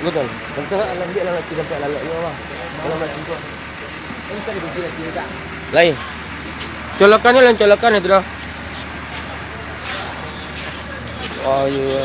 Betul. Tentu alam dia lah lelaki sampai lalak dia bang. Kalau macam tu. Ini bisa dibenci lagi juga. Lain. Colokannya lain colokan itu dah. Oh iya.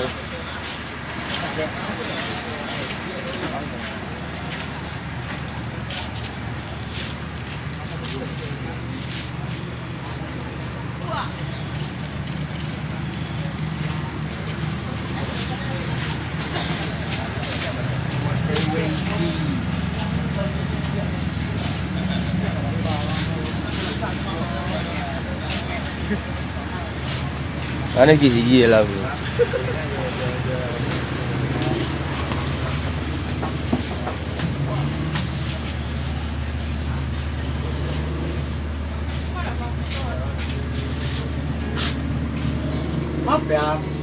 Mana gigi lah. Maaf ya.